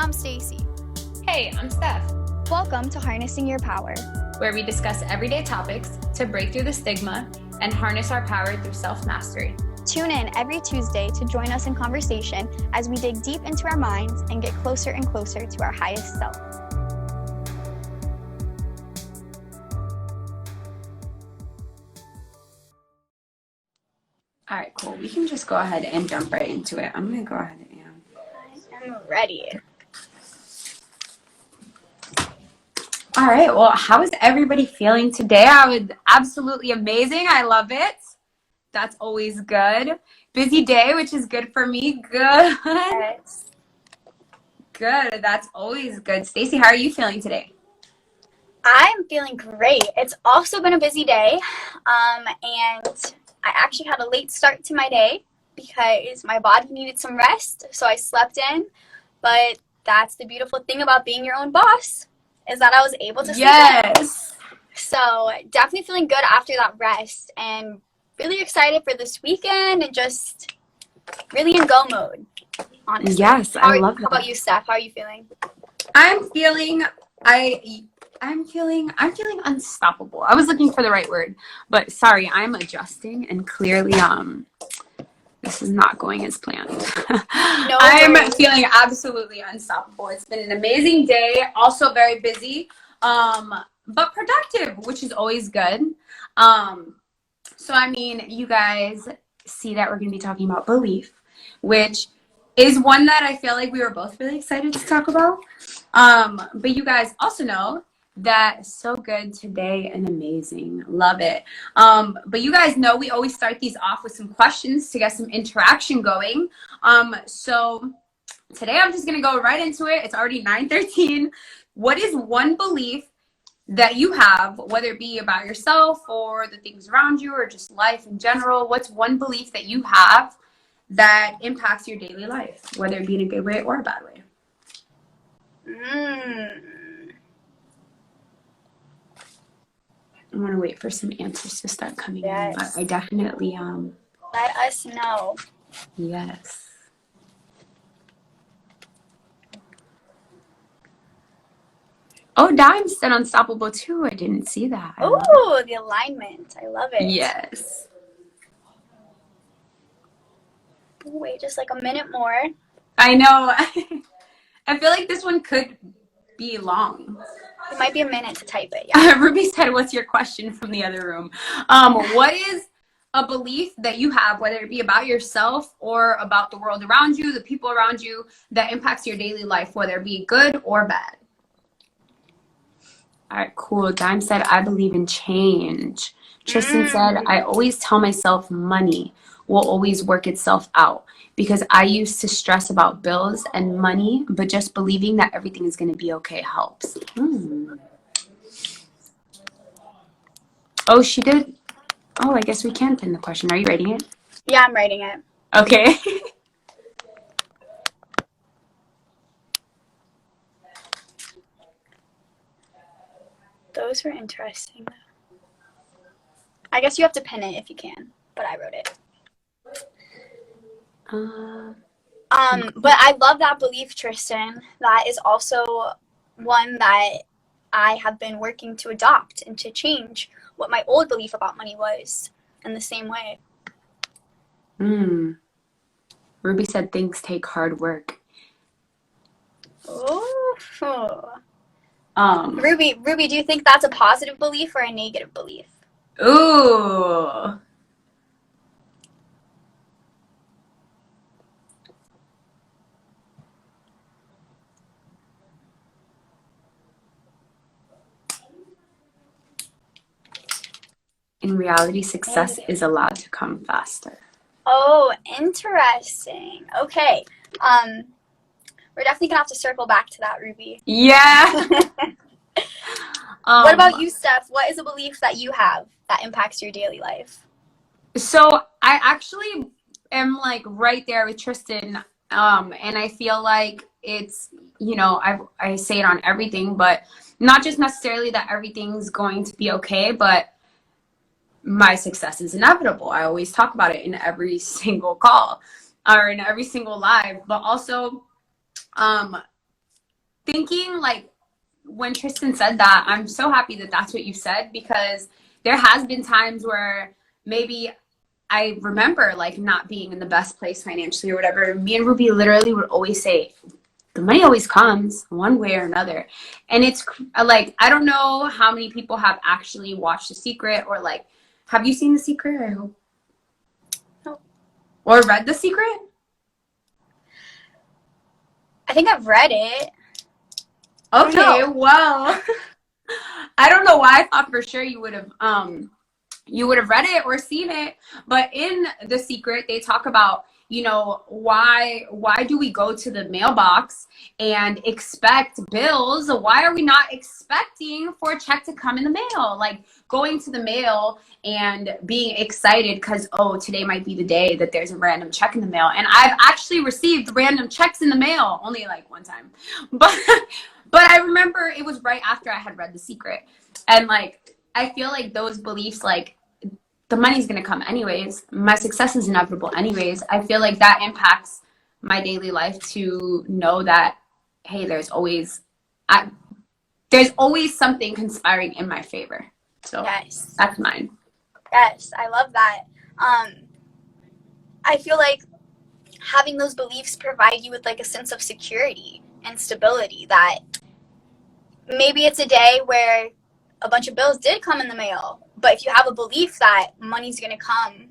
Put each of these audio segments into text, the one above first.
I'm Stacy. Hey, I'm Steph, Welcome to Harnessing Your Power. where we discuss everyday topics to break through the stigma and harness our power through self-mastery. Tune in every Tuesday to join us in conversation as we dig deep into our minds and get closer and closer to our highest self. All right, cool. We can just go ahead and jump right into it. I'm going to go ahead and... I'm ready. All right, well, how is everybody feeling today? I was absolutely amazing. I love it. That's always good. Busy day, which is good for me. Good. Yes. Good. That's always good. Stacy, how are you feeling today? I'm feeling great. It's also been a busy day, and I actually had a late start to my day because my body needed some rest, so I slept in. But that's the beautiful thing about being your own boss, is that I was able to sleep in. Yes. So definitely feeling good after that rest and really excited for this weekend and just really in go mode, honestly. Yes, I love How about that. you, Steph? How are you feeling? I'm feeling unstoppable. I was looking for the right word, but sorry, I'm adjusting and clearly this is not going as planned. No I'm worries. feeling absolutely unstoppable. It's been an amazing day, also very busy, but productive, which is always good. So I mean, you guys see that we're going to be talking about belief, which is one that I feel like we were both really excited to talk about. But you guys also know that so good today and amazing. Love it. But you guys know we always start these off with some questions to get some interaction going. So today I'm just going to go right into it. It's already 9:13. What is one belief that you have, whether it be about yourself or the things around you or just life in general? What's one belief that you have that impacts your daily life, whether it be in a good way or a bad way? I want to wait for some answers to start coming in, but I definitely Let us know. yes. Oh, Dime said unstoppable too. I didn't see that. Oh, the alignment. I love it. Yes. Wait just like a minute more. I know. I feel like this one could be long. It might be a minute to type it. Yeah. Ruby said, what's your question from the other room? What is a belief that you have, whether it be about yourself or about the world around you, the people around you, that impacts your daily life, whether it be good or bad? All right, cool. Dime said, I believe in change. Tristan said, I always tell myself money will always work itself out because I used to stress about bills and money, but just believing that everything is going to be okay helps. Oh, she did. Oh, I guess we can pin the question. Are you writing it? Yeah, I'm writing it. Okay. Those were interesting, though. I guess you have to pin it if you can, but I wrote it. But I love that belief, Tristan. That is also one that I have been working to adopt and to change what my old belief about money was in the same way. Ruby said things take hard work. Oh. Ruby, do you think that's a positive belief or a negative belief? Ooh. In reality, success is allowed to come faster. Oh, interesting. Okay. We're definitely gonna have to circle back to that, Ruby. Yeah. What about you, Steph? What is a belief that you have that impacts your daily life? So I actually am like right there with Tristan. And I feel like it's, I say it on everything, but not just necessarily that everything's going to be okay, but my success is inevitable. I always talk about it in every single call or in every single live, but also thinking like when Tristan said that, I'm so happy that that's what you said, because there has been times where maybe I remember like not being in the best place financially or whatever. Me and Ruby literally would always say, the money always comes one way or another. And it's like, I don't know how many people have actually watched The Secret, or like, have you seen The Secret? I hope. No. Or read The Secret? I think I've read it. Okay, well, I don't know why I thought for sure you would have read it or seen it, but in The Secret they talk about, you know, why do we go to the mailbox and expect bills? Why are we not expecting for a check to come in the mail? Like going to the mail and being excited because, oh, today might be the day that there's a random check in the mail. And I've actually received random checks in the mail, only like one time, but I remember it was right after I had read The Secret. And like, I feel like those beliefs, like the money's going to come anyways. My success is inevitable anyways. I feel like that impacts my daily life to know that, hey, there's always something conspiring in my favor. So Yes. that's mine. Yes, I love that. I feel like having those beliefs provide you with like a sense of security and stability, that maybe it's a day where a bunch of bills did come in the mail, but if you have a belief that money's going to come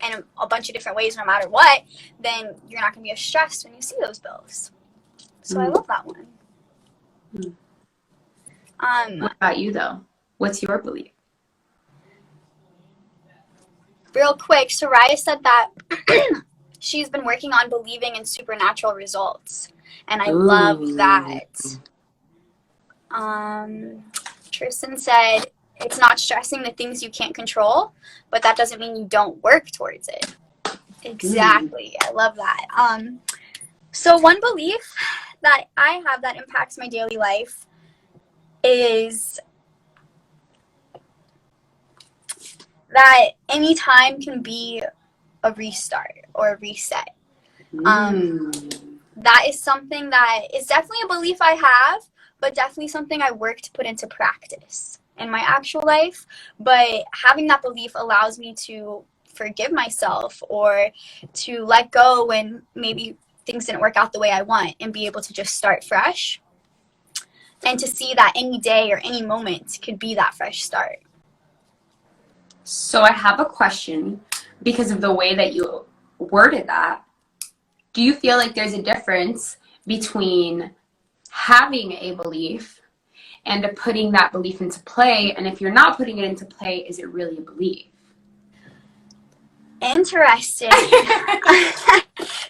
in a bunch of different ways no matter what, then you're not going to be as stressed when you see those bills. So I love that one. What about you though? What's your belief? Real quick, Soraya said that she's been working on believing in supernatural results, and I love that. Tristan said, it's not stressing the things you can't control, but that doesn't mean you don't work towards it. Exactly. I love that. So one belief that I have that impacts my daily life is that any time can be a restart or a reset. That is something that is definitely a belief I have, but definitely something I work to put into practice in my actual life. But having that belief allows me to forgive myself or to let go when maybe things didn't work out the way I want, and be able to just start fresh, and to see that any day or any moment could be that fresh start. So I have a question because of the way that you worded that. Do you feel like there's a difference between having a belief and putting that belief into play? And if you're not putting it into play, is it really a belief? Interesting.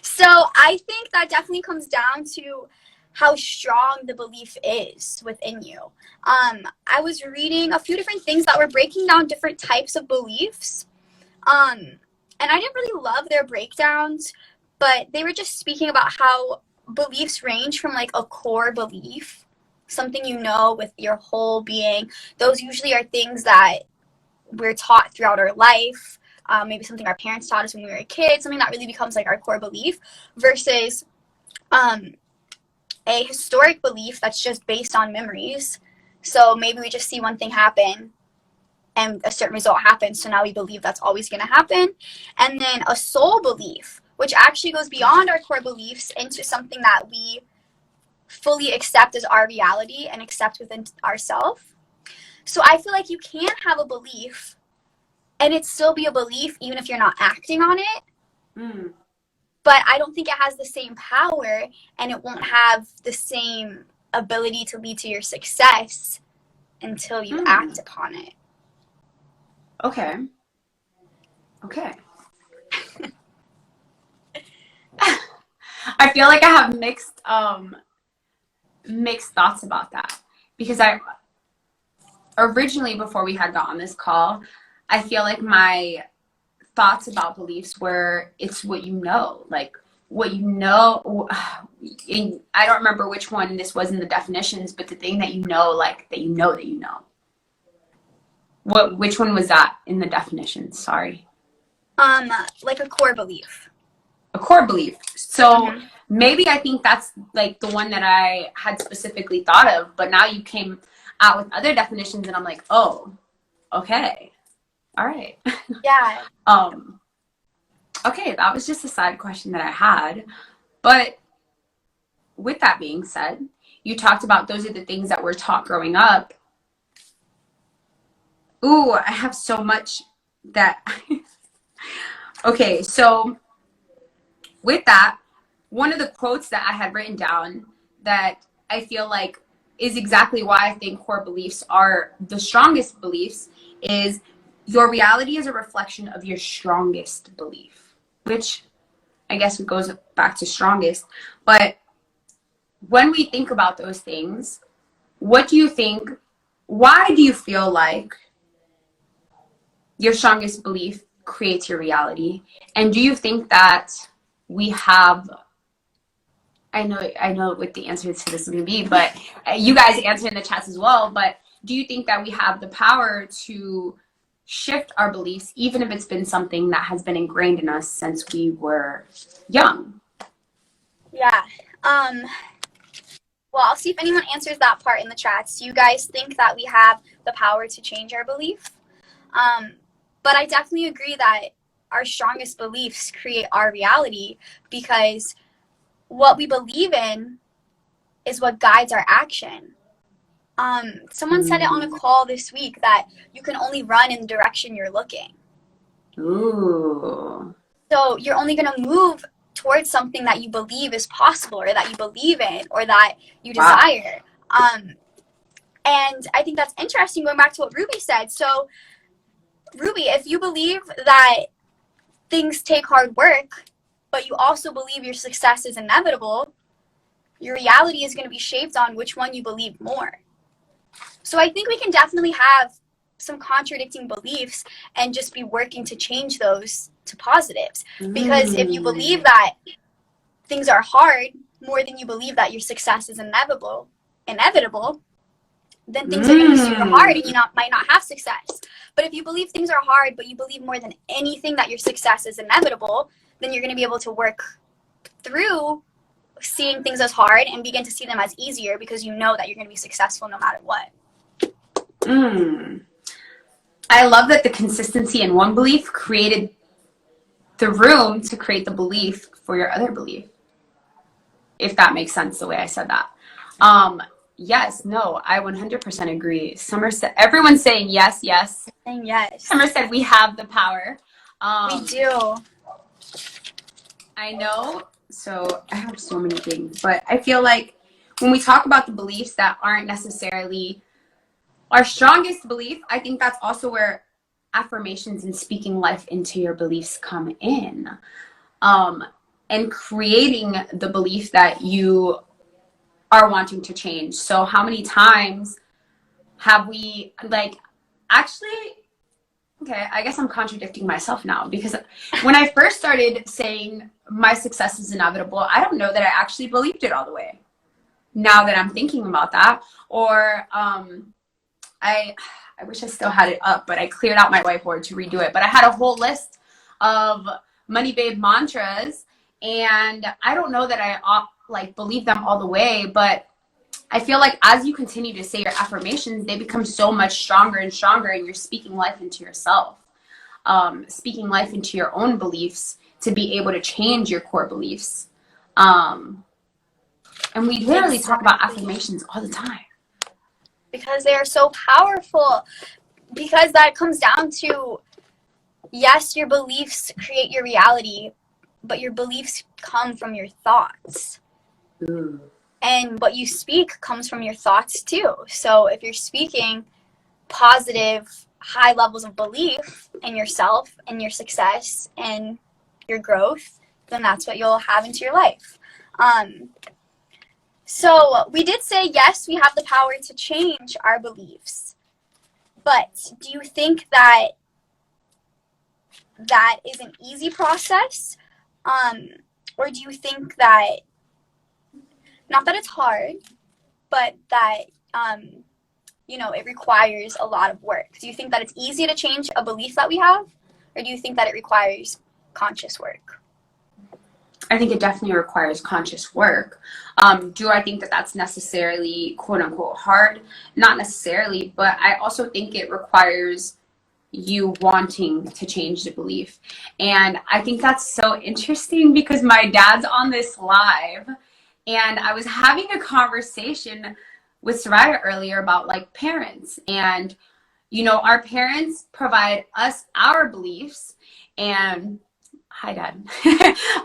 So I think that definitely comes down to how strong the belief is within you. I was reading a few different things that were breaking down different types of beliefs. And I didn't really love their breakdowns, but they were just speaking about how beliefs range from like a core belief, something you know with your whole being. Those usually are things that we're taught throughout our life. Maybe something our parents taught us when we were a kid, something that really becomes like our core belief, versus a historic belief that's just based on memories. So maybe we just see one thing happen and a certain result happens, so now we believe that's always going to happen. And then a soul belief, which actually goes beyond our core beliefs into something that we fully accept as our reality and accept within ourselves. So I feel like you can have a belief and it still be a belief even if you're not acting on it. But I don't think it has the same power, and it won't have the same ability to lead to your success until you act upon it. Okay. I feel like I have mixed thoughts about that, because I originally, before we had got on this call, I feel like my thoughts about beliefs were, it's what you know, like what you know. I don't remember which one this was in the definitions, but the thing that you know, like that you know that you know. Which one was that in the definitions? Sorry. Like a core belief. A core belief. So maybe I think that's like the one that I had specifically thought of, but now you came out with other definitions and I'm like, oh, okay. All right. Yeah. Okay, that was just a side question that I had. But with that being said, you talked about those are the things that we're taught growing up. Ooh, I have so much that okay, so with that, one of the quotes that I had written down that I feel like is exactly why I think core beliefs are the strongest beliefs is your reality is a reflection of your strongest belief, which I guess it goes back to strongest. But when we think about those things, what do you think? Why do you feel like your strongest belief creates your reality? And do you think that we have, I know what the answer to this is going to be, but you guys answer in the chats as well, but do you think that we have the power to shift our beliefs, even if it's been something that has been ingrained in us since we were young? Yeah. Well, I'll see if anyone answers that part in the chats. Do you guys think that we have the power to change our belief? But I definitely agree that our strongest beliefs create our reality, because what we believe in is what guides our action. Someone said it on a call this week that you can only run in the direction you're looking. Ooh. So you're only going to move towards something that you believe is possible, or that you believe in, or that you desire. Wow. And I think that's interesting, going back to what Ruby said. So Ruby, if you believe that things take hard work, but you also believe your success is inevitable, your reality is going to be shaped on which one you believe more. So I think we can definitely have some contradicting beliefs and just be working to change those to positives. Because if you believe that things are hard more than you believe that your success is inevitable, then things are going to be super hard and you might not have success. But if you believe things are hard, but you believe more than anything that your success is inevitable, then you're going to be able to work through seeing things as hard and begin to see them as easier, because you know that you're going to be successful no matter what. I love that the consistency in one belief created the room to create the belief for your other belief. If that makes sense the way I said that. Yes, no, I 100% agree. Summer said, everyone's saying yes, yes. Saying yes. Summer said we have the power. We do. I know. So I have so many things, but I feel like when we talk about the beliefs that aren't necessarily our strongest belief, I think that's also where affirmations and speaking life into your beliefs come in. And creating the belief that you are wanting to change. So how many times have we, like, actually, okay, I guess I'm contradicting myself now, because when I first started saying my success is inevitable, I don't know that I actually believed it all the way. Now that I'm thinking about that, or I wish I still had it up, but I cleared out my whiteboard to redo it. But I had a whole list of Money Babe mantras, and I don't know that I like believe them all the way, but I feel like as you continue to say your affirmations, they become so much stronger and stronger, and you're speaking life into yourself, speaking life into your own beliefs to be able to change your core beliefs. And we literally talk about affirmations all the time. Because they are so powerful. Because that comes down to, yes, your beliefs create your reality, but your beliefs come from your thoughts. And what you speak comes from your thoughts too. So if you're speaking positive, high levels of belief in yourself and your success and your growth, then that's what you'll have into your life. So we did say, yes, we have the power to change our beliefs. But do you think that that is an easy process? Or do you think that, not that it's hard, but that, it requires a lot of work? Do you think that it's easy to change a belief that we have? Or do you think that it requires conscious work? I think it definitely requires conscious work. Do I think that that's necessarily quote unquote hard? Not necessarily, but I also think it requires you wanting to change the belief. And I think that's so interesting because my dad's on this live and I was having a conversation with Soraya earlier about like parents and our parents provide us our beliefs and hi dad.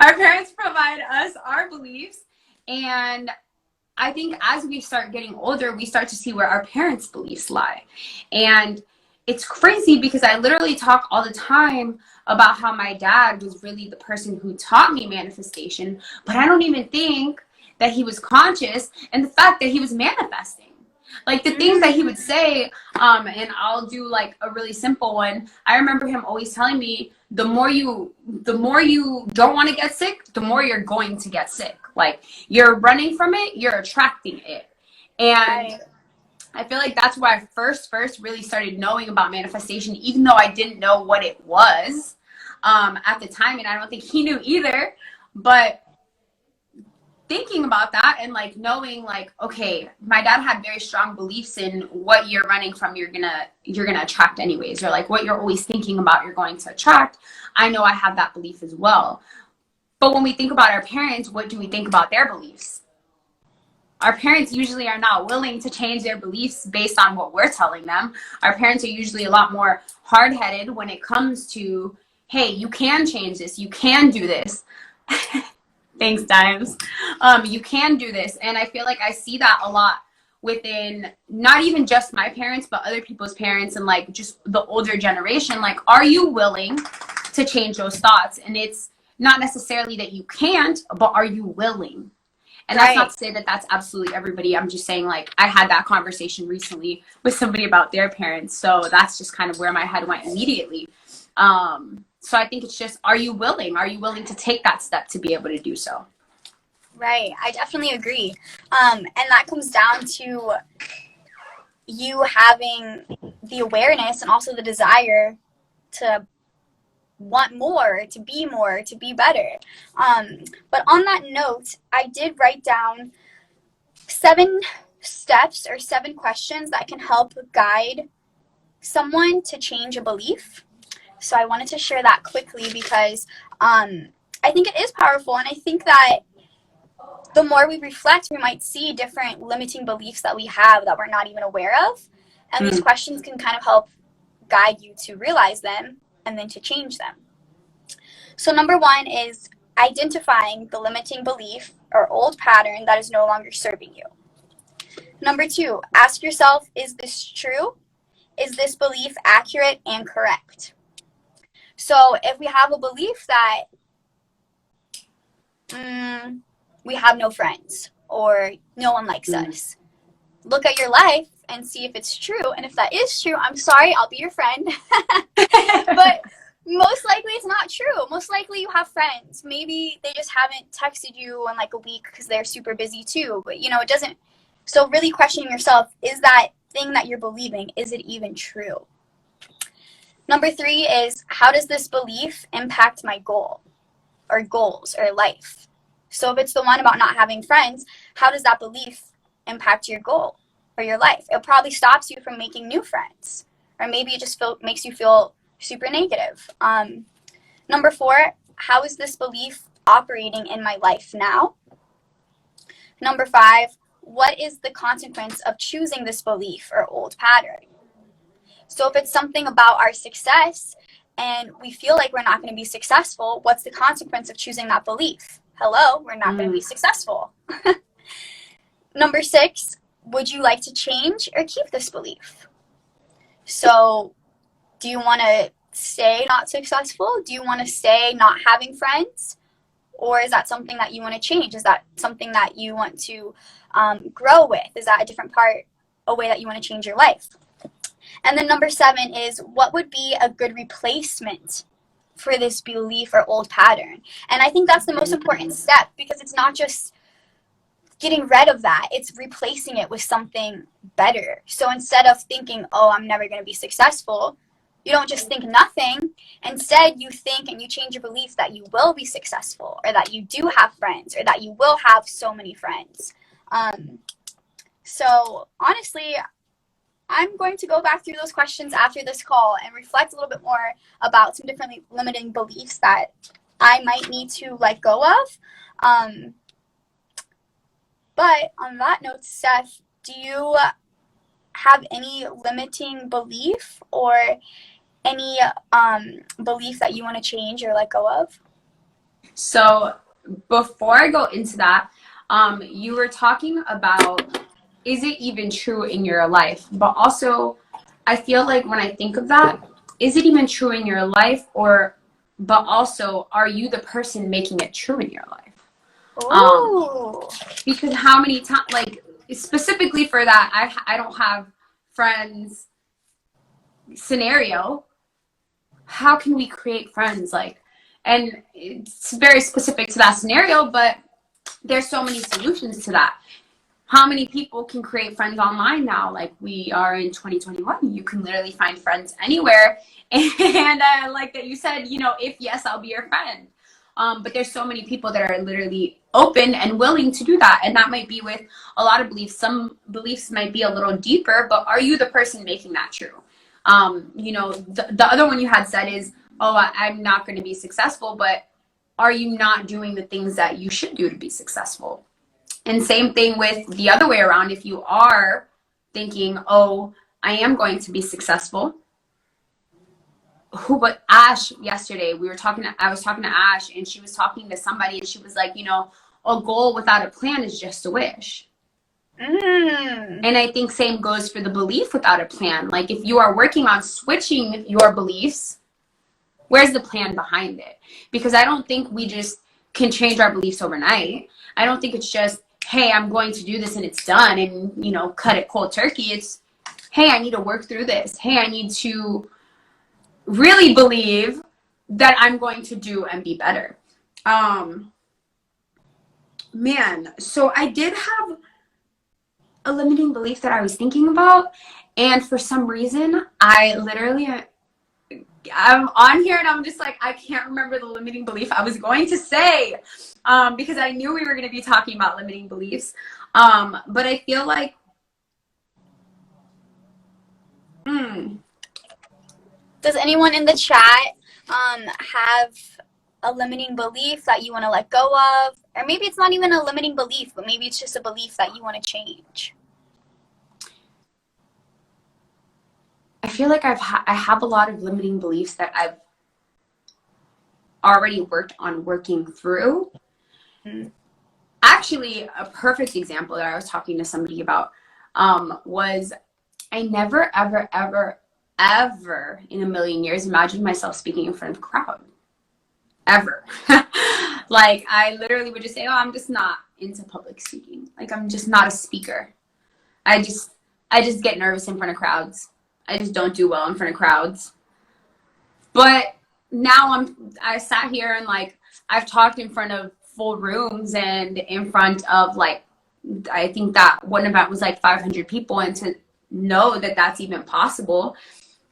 Our parents provide us our beliefs and I think as we start getting older, we start to see where our parents' beliefs lie. And it's crazy because I literally talk all the time about how my dad was really the person who taught me manifestation, but I don't even think that he was conscious and the fact that he was manifesting. Like the things that he would say, and I'll do like a really simple one. I remember him always telling me, the more you don't want to get sick, the more you're going to get sick. Like you're running from it, you're attracting it. And I feel like that's where I first really started knowing about manifestation, even though I didn't know what it was at the time, and I don't think he knew either. But thinking about that and like knowing like, okay, my dad had very strong beliefs in what you're running from, you're gonna attract anyways, or like what you're always thinking about, you're going to attract. I know I have that belief as well. But when we think about our parents, what do we think about their beliefs? Our parents usually are not willing to change their beliefs based on what we're telling them. Our parents are usually a lot more hard-headed when it comes to, hey, you can change this, you can do this. Thanks, Dimes. You can do this. And I feel like I see that a lot within not even just my parents, but other people's parents and like just the older generation. Like, are you willing to change those thoughts? And it's not necessarily that you can't, but are you willing? And that's not to say that that's absolutely everybody. I'm just saying, like, I had that conversation recently with somebody about their parents. So that's just kind of where my head went immediately. So I think it's just, are you willing? Are you willing to take that step to be able to do so? Right. I definitely agree. And that comes down to you having the awareness and also the desire to want more, to be better. But on that note, I did write down 7 steps or 7 questions that can help guide someone to change a belief. So I wanted to share that quickly because I think it is powerful, and I think that the more we reflect, we might see different limiting beliefs that we have that we're not even aware of. And these questions can kind of help guide you to realize them and then to change them. So number 1 is identifying the limiting belief or old pattern that is no longer serving you. Number 2, ask yourself, is this true? Is this belief accurate and correct? So if we have a belief that we have no friends or no one likes us, look at your life and see if it's true. And if that is true, I'm sorry, I'll be your friend. But most likely it's not true. Most likely you have friends. Maybe they just haven't texted you in like a week because they're super busy too. But it doesn't. So really questioning yourself, is that thing that you're believing, is it even true? Number 3 is, how does this belief impact my goal or goals or life? So if it's the one about not having friends, how does that belief impact your goal or your life? It probably stops you from making new friends, or maybe it just makes you feel super negative. Number 4, how is this belief operating in my life now? Number 5, what is the consequence of choosing this belief or old pattern? So if it's something about our success and we feel like we're not going to be successful, what's the consequence of choosing that belief? Hello, we're not going to be successful. Number 6, would you like to change or keep this belief? So do you want to stay not successful? Do you want to stay not having friends? Or is that something that you want to change? Is that something that you want to grow with? Is that a way that you want to change your life? And then number 7 is, what would be a good replacement for this belief or old pattern? And I think that's the most important step, because it's not just getting rid of that, it's replacing it with something better. So instead of thinking, oh, I'm never going to be successful, You don't just think nothing. Instead, you think and you change your beliefs that you will be successful, or that you do have friends, or that you will have so many friends. So honestly, I'm going to go back through those questions after this call and reflect a little bit more about some different limiting beliefs that I might need to let go of. But on that note, Steph, do you have any limiting belief or any belief that you want to change or let go of? So before I go into that, you were talking about, is it even true in your life? But also, I feel like when I think of that, is it even true in your life? But also, are you the person making it true in your life? Ooh. Because how many times, like specifically for that, I don't have friends scenario. How can we create friends? Like, and it's very specific to that scenario, but there's so many solutions to that. How many people can create friends online now? Like, we are in 2021. You can literally find friends anywhere. And I like that you said, you know, if yes, I'll be your friend. But there's so many people that are literally open and willing to do that. And that might be with a lot of beliefs. Some beliefs might be a little deeper, but are you the person making that true? You know, the other one you had said is, oh, I'm not going to be successful, but are you not doing the things that you should do to be successful? And same thing with the other way around. If you are thinking, oh, I am going to be successful. But Ash yesterday, I was talking to Ash, and she was talking to somebody, and she was like, you know, a goal without a plan is just a wish. And I think same goes for the belief without a plan. Like, if you are working on switching your beliefs, where's the plan behind it? Because I don't think we just can change our beliefs overnight. I don't think it's just, hey, I'm going to do this and it's done, and, you know, cut it cold turkey. It's, hey, I need to work through this. Hey, I need to really believe that I'm going to do and be better. Man, so I did have a limiting belief that I was thinking about, and for some reason, I'm on here and I'm just like, I can't remember the limiting belief I was going to say, because I knew we were going to be talking about limiting beliefs. But I feel like, Does anyone in the chat have a limiting belief that you want to let go of? Or maybe it's not even a limiting belief, but maybe it's just a belief that you want to change. I feel like I have a lot of limiting beliefs that I've already worked on working through. Actually, a perfect example that I was talking to somebody about was, I never, ever, ever, ever in a million years imagined myself speaking in front of a crowd. Ever. Like, I literally would just say, oh, I'm just not into public speaking. Like, I'm just not a speaker. I just get nervous in front of crowds. I just don't do well in front of crowds. But now I sat here and, like, I've talked in front of full rooms and in front of, like, I think that one event was like 500 people, and to know that that's even possible,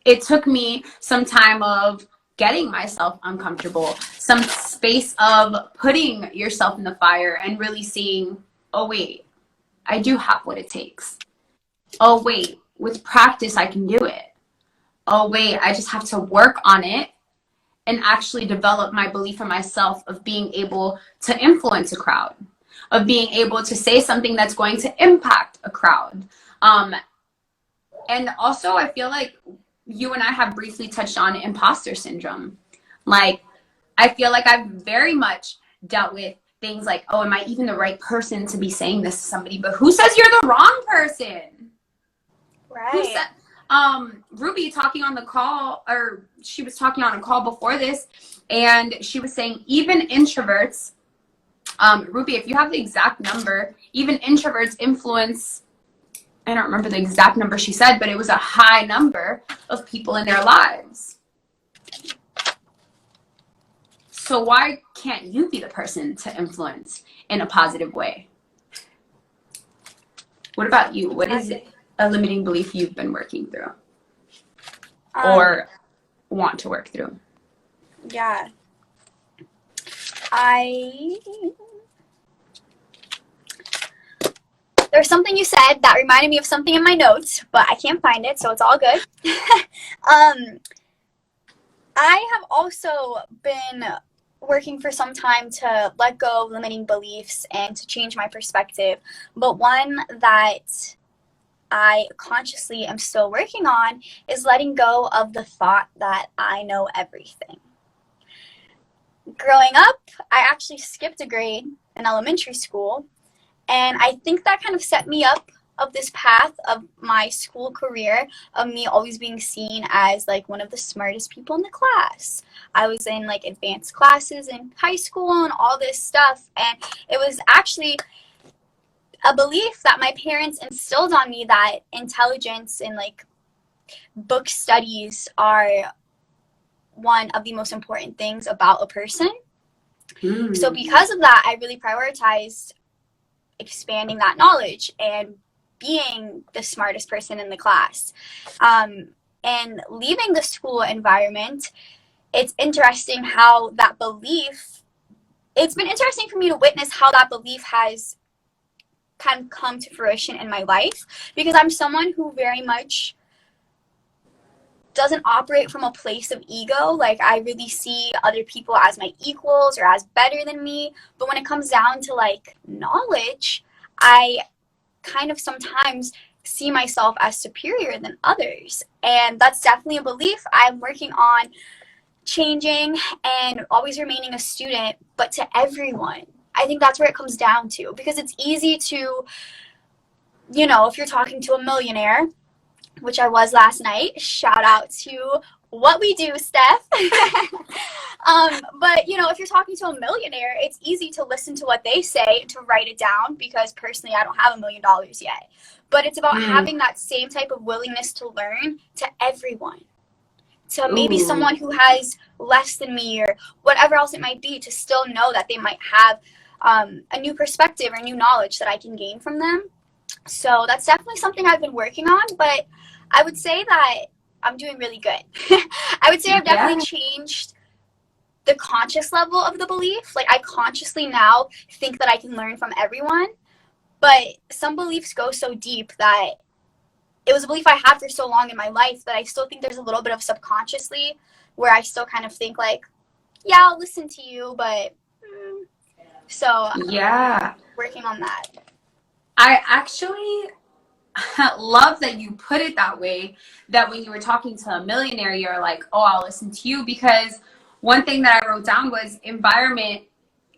it took me some time of getting myself uncomfortable, some space of putting yourself in the fire and really seeing, oh wait, I do have what it takes. Oh wait, with practice I can do it. Oh wait, I just have to work on it and actually develop my belief in myself of being able to influence a crowd, of being able to say something that's going to impact a crowd. And also, I feel like you and I have briefly touched on imposter syndrome. Like, I feel like I've very much dealt with things like, oh, am I even the right person to be saying this to somebody? But who says you're the wrong person? Right. Who said, Ruby talking on the call, or she was talking on a call before this, and she was saying even introverts, Ruby, if you have the exact number, even introverts influence, I don't remember the exact number she said, but it was a high number of people in their lives. So why can't you be the person to influence in a positive way? What about you? What is a limiting belief you've been working through? Or want to work through. Yeah. There's something you said that reminded me of something in my notes, but I can't find it, so it's all good. I have also been working for some time to let go of limiting beliefs and to change my perspective, but one that I consciously am still working on is letting go of the thought that I know everything. Growing up, I actually skipped a grade in elementary school, and I think that kind of set me up of this path of my school career, of me always being seen as like one of the smartest people in the class. I was in like advanced classes in high school and all this stuff, and it was actually a belief that my parents instilled on me that intelligence and like book studies are one of the most important things about a person. So because of that, I really prioritized expanding that knowledge and being the smartest person in the class. And leaving the school environment, it's interesting how that belief, it's been interesting for me to witness how that belief has kind of come to fruition in my life, because I'm someone who very much doesn't operate from a place of ego. Like, I really see other people as my equals or as better than me, but when it comes down to like knowledge, I kind of sometimes see myself as superior than others, and that's definitely a belief I'm working on changing and always remaining a student, but to everyone. I think that's where it comes down to, because it's easy to, you know, if you're talking to a millionaire, which I was last night, shout out to what we do, Steph. But, you know, if you're talking to a millionaire, it's easy to listen to what they say and to write it down, because personally I don't have $1 million yet. But it's about having that same type of willingness to learn to everyone. To maybe someone who has less than me or whatever else it might be, to still know that they might have a new perspective or new knowledge that I can gain from them. So that's definitely something I've been working on, but I would say that I'm doing really good. I would say I've definitely changed the conscious level of the belief. Like, I consciously now think that I can learn from everyone, but some beliefs go so deep that it was a belief I had for so long in my life that I still think there's a little bit of subconsciously where I still kind of think like, yeah, I'll listen to you, but so yeah, working on that. I actually love that you put it that way, that when you were talking to a millionaire, you're like, oh, I'll listen to you, because one thing that I wrote down was environment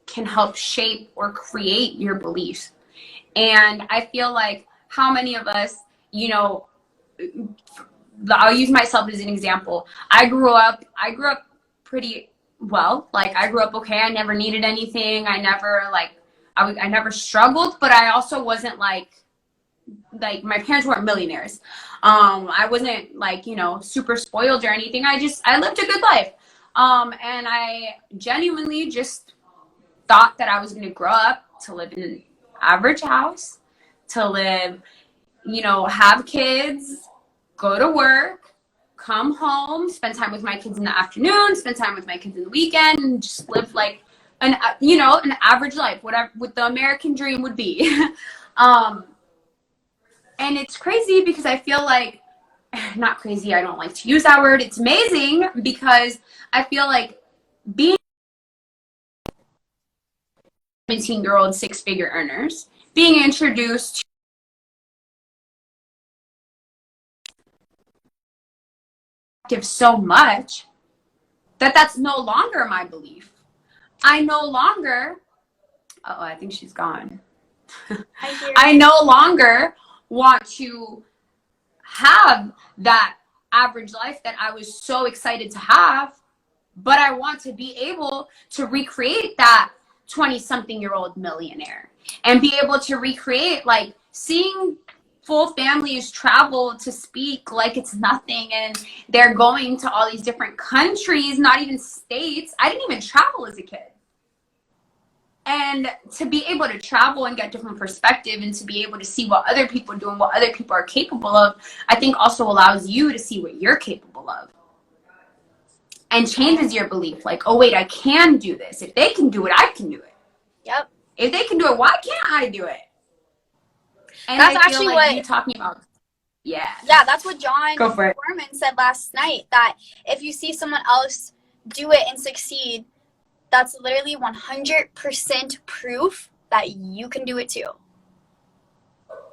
can help shape or create your beliefs. And I feel like how many of us, you know, I'll use myself as an example. I grew up pretty well. Like, I grew up okay. I never needed anything. I never struggled, but I also wasn't like my parents weren't millionaires. I wasn't like, you know, super spoiled or anything. I lived a good life. And I genuinely just thought that I was going to grow up to live in an average house, to live, you know, have kids, go to work, come home, spend time with my kids in the afternoon, spend time with my kids in the weekend, and just live like an average life, whatever what the American dream would be. And it's crazy because I feel like, not crazy, I don't like to use that word. It's amazing because I feel like being 17-year-old 6-figure earners, being introduced to so much that's no longer my belief. I no longer, I think she's gone. I no longer want to have that average life that I was so excited to have, but I want to be able to recreate that 20-something-year-old millionaire and be able to recreate, like, seeing full families travel to speak like it's nothing, and they're going to all these different countries, not even states. I didn't even travel as a kid. And to be able to travel and get different perspective and to be able to see what other people do and what other people are capable of, I think also allows you to see what you're capable of. and changes your belief. Like, oh wait, I can do this. If they can do it, I can do it. Yep. If they can do it, why can't I do it? And That's I feel actually like what you talking about, yeah. Yeah, that's what John Go for it. Foreman said last night, that if you see someone else do it and succeed, that's literally 100% proof that you can do it too.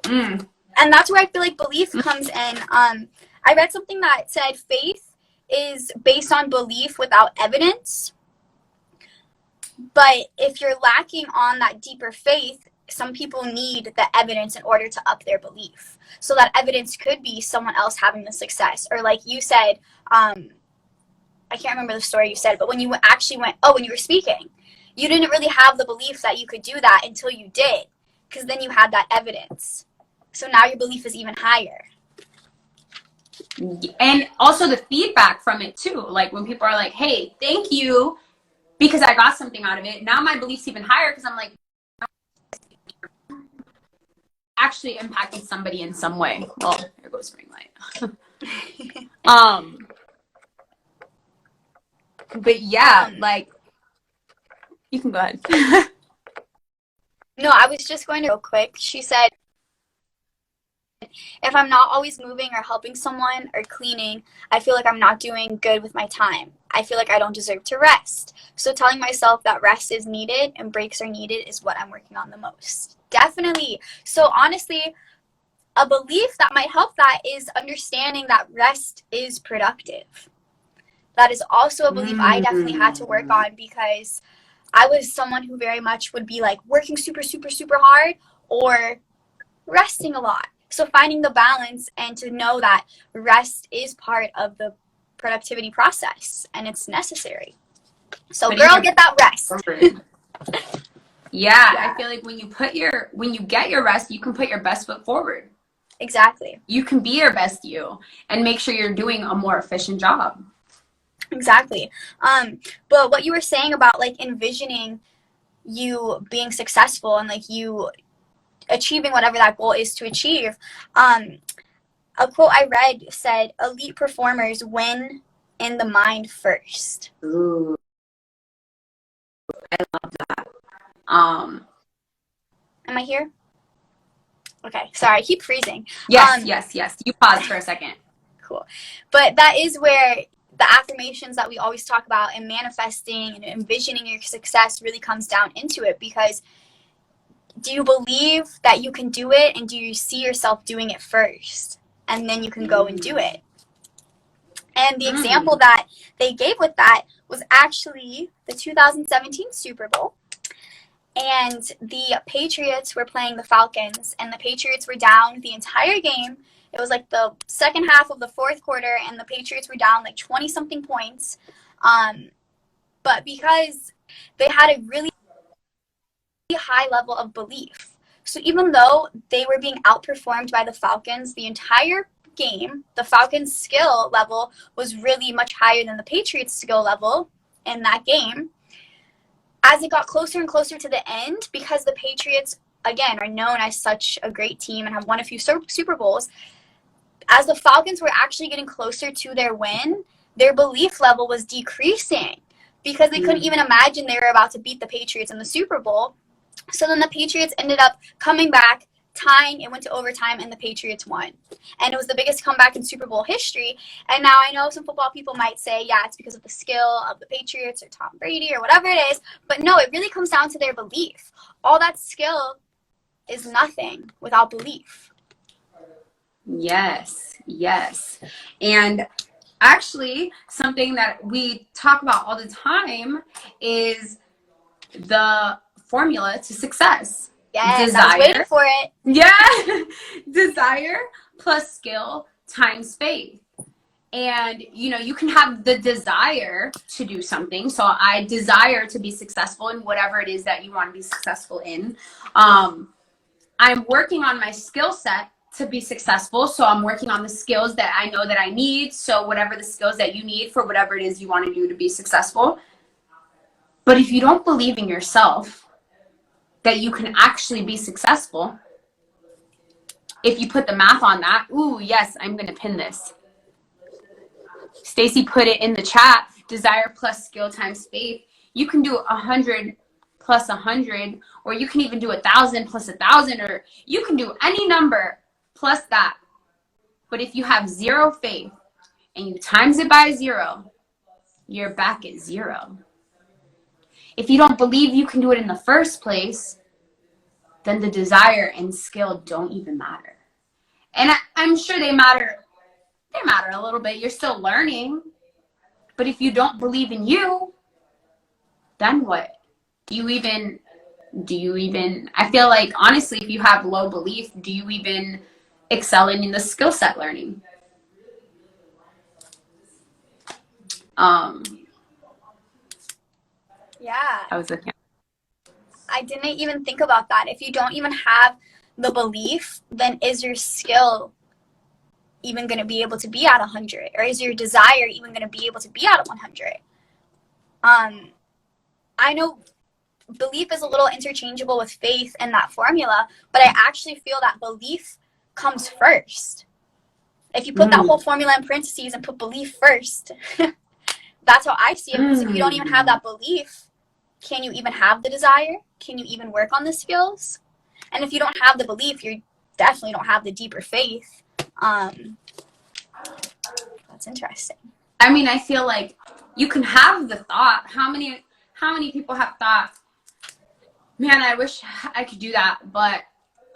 Mm. And that's where I feel like belief comes in. I read something that said faith is based on belief without evidence. But if you're lacking on that deeper faith, some people need the evidence in order to up their belief. So that evidence could be someone else having the success. Or like you said, I can't remember the story you said, but when you actually when you were speaking, you didn't really have the belief that you could do that until you did, because then you had that evidence. So now your belief is even higher. And also the feedback from it too. Like when people are like, hey, thank you, because I got something out of it. Now my belief's even higher because I'm like, actually impacting somebody in some way. Well, there goes ring light. But yeah, like, you can go ahead. No, I was just going to real quick. She said, if I'm not always moving or helping someone or cleaning, I feel like I'm not doing good with my time. I feel like I don't deserve to rest. So telling myself that rest is needed and breaks are needed is what I'm working on the most. Definitely. So honestly, a belief that might help that is understanding that rest is productive. That is also a belief I definitely had to work on, because I was someone who very much would be like working super, super, super hard or resting a lot. So finding the balance and to know that rest is part of the productivity process and it's necessary. So girl, get that rest. Yeah, I feel like when you get your rest, you can put your best foot forward. Exactly. You can be your best you and make sure you're doing a more efficient job. Exactly. But what you were saying about like envisioning you being successful and like you achieving whatever that goal is to achieve, a quote I read said, elite performers win in the mind first. Ooh, I love that. Am I here? Okay, sorry, I keep freezing. Yes. You paused for a second. Cool. But that is where the affirmations that we always talk about and manifesting and envisioning your success really comes down into it, because do you believe that you can do it, and do you see yourself doing it first, and then you can go and do it? And the example that they gave with that was actually the 2017 Super Bowl. And the Patriots were playing the Falcons, and the Patriots were down the entire game. It was like the second half of the fourth quarter, and the Patriots were down like 20-something points. But because they had a really high level of belief. So even though they were being outperformed by the Falcons the entire game, the Falcons' skill level was really much higher than the Patriots' skill level in that game. As it got closer and closer to the end, because the Patriots, again, are known as such a great team and have won a few Super Bowls, as the Falcons were actually getting closer to their win, their belief level was decreasing because they couldn't even imagine they were about to beat the Patriots in the Super Bowl. So then the Patriots ended up coming back, tying, it went to overtime, and the Patriots won. And it was the biggest comeback in Super Bowl history. And now I know some football people might say, yeah, it's because of the skill of the Patriots or Tom Brady or whatever it is. But no, it really comes down to their belief. All that skill is nothing without belief. Yes. And actually, something that we talk about all the time is the formula to success. Yes, desire. I was waiting for it. Yeah. Desire plus skill times faith. And, you can have the desire to do something. So I desire to be successful in whatever it is that you want to be successful in. I'm working on my skill set to be successful. So I'm working on the skills that I know that I need. So whatever the skills that you need for whatever it is you want to do to be successful. But if you don't believe in yourself that you can actually be successful, if you put the math on that, ooh, yes, I'm going to pin this. Stacy put it in the chat. desire plus skill times faith, you can do 100 plus 100, or you can even do 1,000 plus 1,000, or you can do any number plus that. But if you have zero faith and you times it by 0, you're back at 0. If you don't believe you can do it in the first place, then the desire and skill don't even matter. And I'm sure they matter a little bit. You're still learning. But if you don't believe in you, then what? Do you even, I feel like, honestly, if you have low belief, do you even excel in the skill set learning? Yeah. I was looking. I didn't even think about that. If you don't even have the belief, then is your skill even going to be able to be at 100? Or is your desire even going to be able to be at 100? I know belief is a little interchangeable with faith in that formula, but I actually feel that belief comes first. If you put that whole formula in parentheses and put belief first, that's how I see it. Because if you don't even have that belief, can you even have the desire? Can you even work on the skills? And if you don't have the belief, you definitely don't have the deeper faith. That's interesting. I mean, I feel like you can have the thought. How many people have thought, man, I wish I could do that, but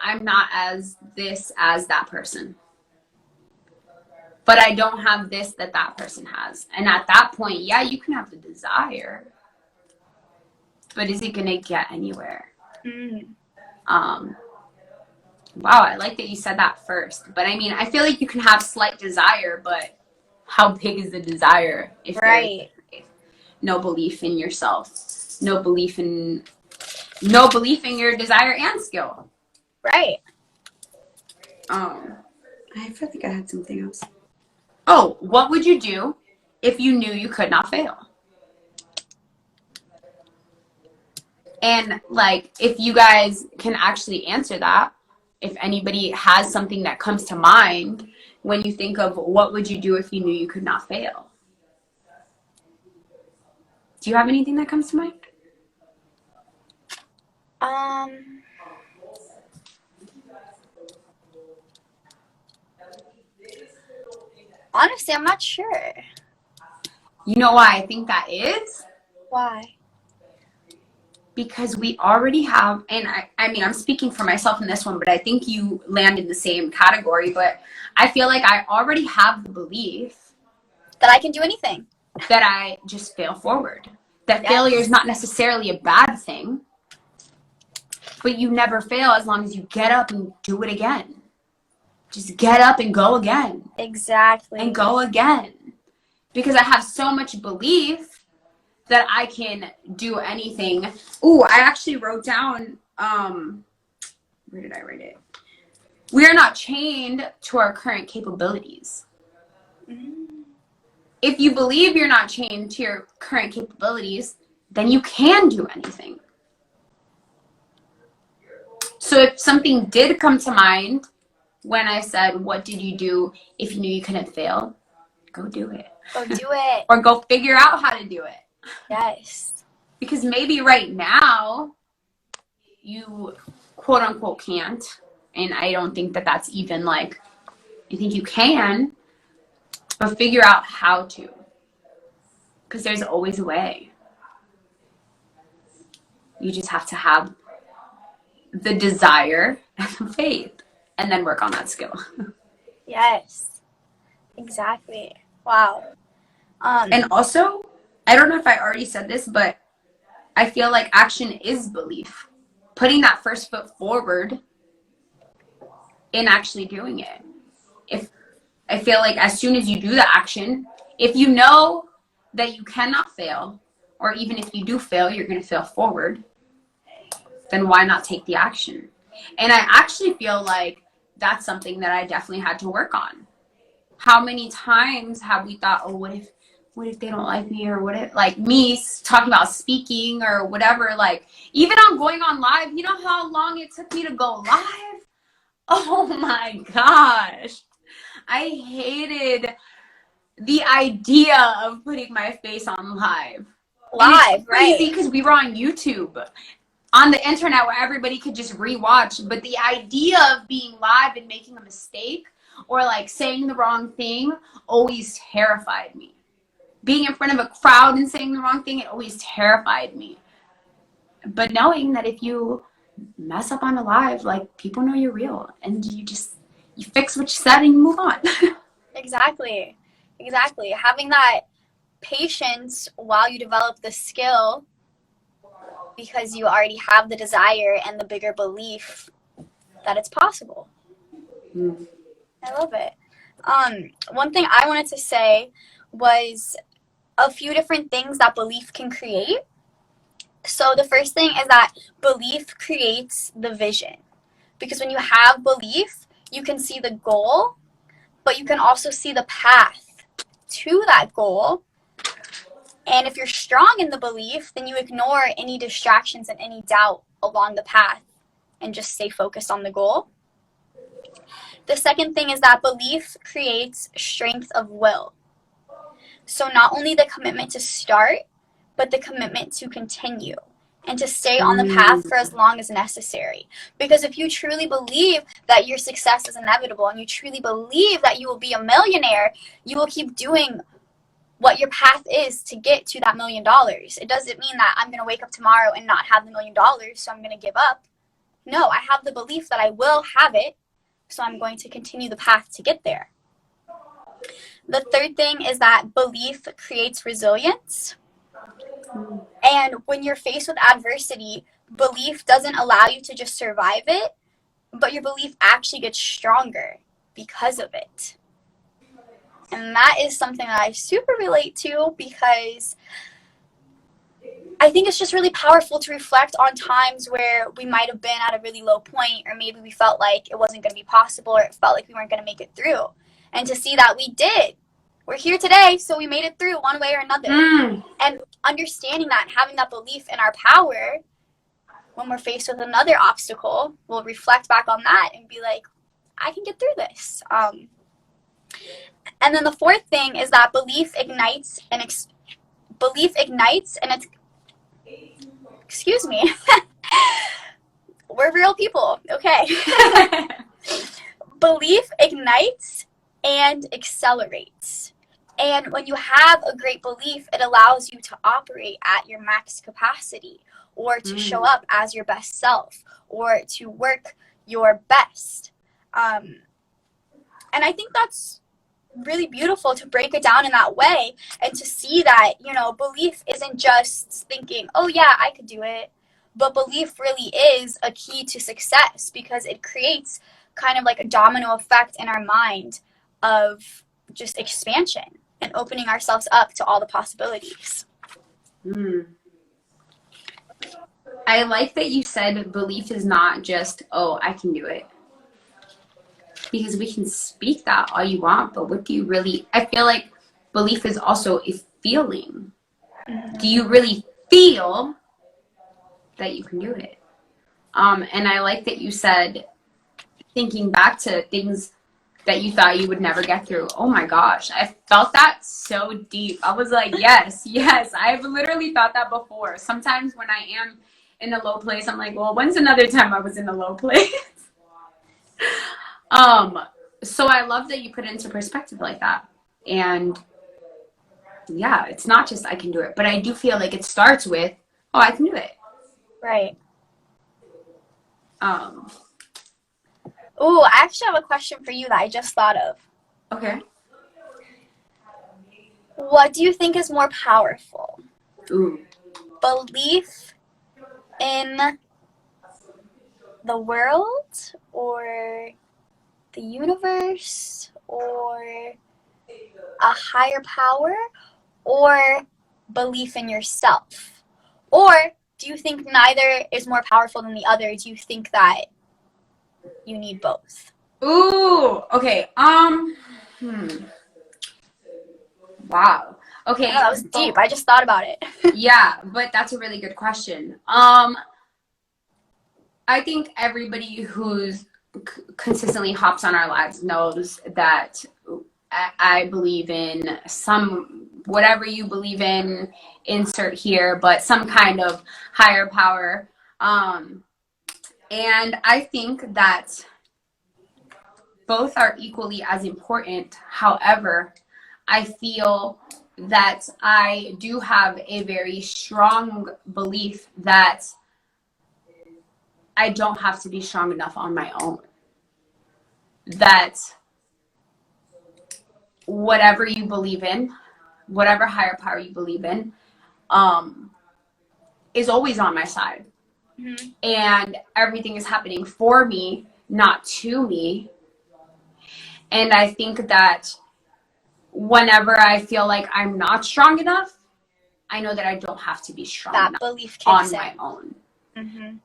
I'm not as this as that person. But I don't have this that person has. And at that point, yeah, you can have the desire, but is it going to get anywhere? Wow, I like that you said that first. But I mean, I feel like you can have slight desire, but how big is the desire if Right. there's no belief in yourself, no belief in your desire and skill? Right. I feel like I had something else. Oh, what would you do if you knew you could not fail? And like, if you guys can actually answer that, if anybody has something that comes to mind when you think of what would you do if you knew you could not fail? Do you have anything that comes to mind? Honestly, I'm not sure. You know why I think that is? Why? Because we already have, and I mean, I'm speaking for myself in this one, but I think you land in the same category, but I feel like I already have the belief That I can do anything. that I just fail forward. That failure is not necessarily a bad thing, but you never fail as long as you get up and do it again. Just get up and go again. Exactly. And go again. Because I have so much belief that I can do anything. Ooh, I actually wrote down, where did I write it? We are not chained to our current capabilities. If you believe you're not chained to your current capabilities, then you can do anything. So if something did come to mind when I said, what did you do if you knew you couldn't fail? Go do it. Go do it. Or go figure out how to do it. Yes. Because maybe right now you quote unquote can't. And I don't think that that's even like, I think you can, but figure out how to. Because there's always a way. You just have to have the desire and the faith and then work on that skill. Yes. Exactly. Wow. And also, I don't know if I already said this, but I feel like action is belief. Putting that first foot forward in actually doing it. If I feel like as soon as you do the action, if you know that you cannot fail, or even if you do fail, you're going to fail forward, then why not take the action? And I actually feel like that's something that I definitely had to work on. How many times have we thought, oh, what if they don't like me, or what if, like me talking about speaking or whatever, like even on going on live, you know how long it took me to go live? Oh my gosh. I hated the idea of putting my face on live. Live, crazy right? because we were on YouTube, on the internet where everybody could just rewatch. But the idea of being live and making a mistake or like saying the wrong thing always terrified me. Being in front of a crowd and saying the wrong thing, it always terrified me. But knowing that if you mess up on a live, like, people know you're real, and you fix what you said and you move on. Exactly. Having that patience while you develop the skill, because you already have the desire and the bigger belief that it's possible. I love it. One thing I wanted to say was a few different things that belief can create. So the first thing is that belief creates the vision. Because when you have belief, you can see the goal, but you can also see the path to that goal. And if you're strong in the belief, then you ignore any distractions and any doubt along the path and just stay focused on the goal. The second thing is that belief creates strength of will. So not only the commitment to start, but the commitment to continue and to stay on the path for as long as necessary. Because if you truly believe that your success is inevitable and you truly believe that you will be a millionaire, you will keep doing what your path is to get to that $1 million. It doesn't mean that I'm going to wake up tomorrow and not have the $1 million, so I'm going to give up. No, I have the belief that I will have it, so I'm going to continue the path to get there. The third thing is that belief creates resilience. And when you're faced with adversity, belief doesn't allow you to just survive it, but your belief actually gets stronger because of it. And that is something that I super relate to, because I think it's just really powerful to reflect on times where we might have been at a really low point, or maybe we felt like it wasn't going to be possible, or it felt like we weren't going to make it through. And to see that we did. We're here today, so we made it through one way or another. And understanding that and having that belief in our power, when we're faced with another obstacle, we'll reflect back on that and be like, I can get through this. And then the fourth thing is that belief ignites and excuse me. We're real people, okay. Belief ignites and accelerates. And when you have a great belief, it allows you to operate at your max capacity, or to show up as your best self, or to work your best. And I think that's really beautiful to break it down in that way, and to see that, belief isn't just thinking, oh yeah, I could do it. But belief really is a key to success, because it creates kind of like a domino effect in our mind of just expansion and opening ourselves up to all the possibilities. I like that you said belief is not just, oh, I can do it. Because we can speak that all you want, but what do you really, I feel like belief is also a feeling. Do you really feel that you can do it? And I like that you said, thinking back to things that you thought you would never get through. Oh my gosh, I felt that so deep. I was like, yes, I've literally thought that before. Sometimes when I am in a low place, I'm like, well, when's another time I was in a low place? So I love that you put it into perspective like that. And yeah, it's not just I can do it, but I do feel like it starts with, oh, I can do it. Right. Oh, I actually have a question for you that I just thought of. Okay. What do you think is more powerful? Ooh. Belief in the world, or the universe, or a higher power, or belief in yourself? Or do you think neither is more powerful than the other? Do you think that you need both? Ooh, okay. Wow. Okay. Oh, that was deep. I just thought about it. Yeah, but that's a really good question. I think everybody who's consistently hops on our lives knows that I believe in some, whatever you believe in, insert here, but some kind of higher power. And I think that both are equally as important. However, I feel that I do have a very strong belief that I don't have to be strong enough on my own. That whatever you believe in, whatever higher power you believe in, is always on my side. Mm-hmm. And everything is happening for me, not to me. And I think that whenever I feel like I'm not strong enough, I know that I don't have to be strong that enough belief kicks on in. my own. Mm-hmm.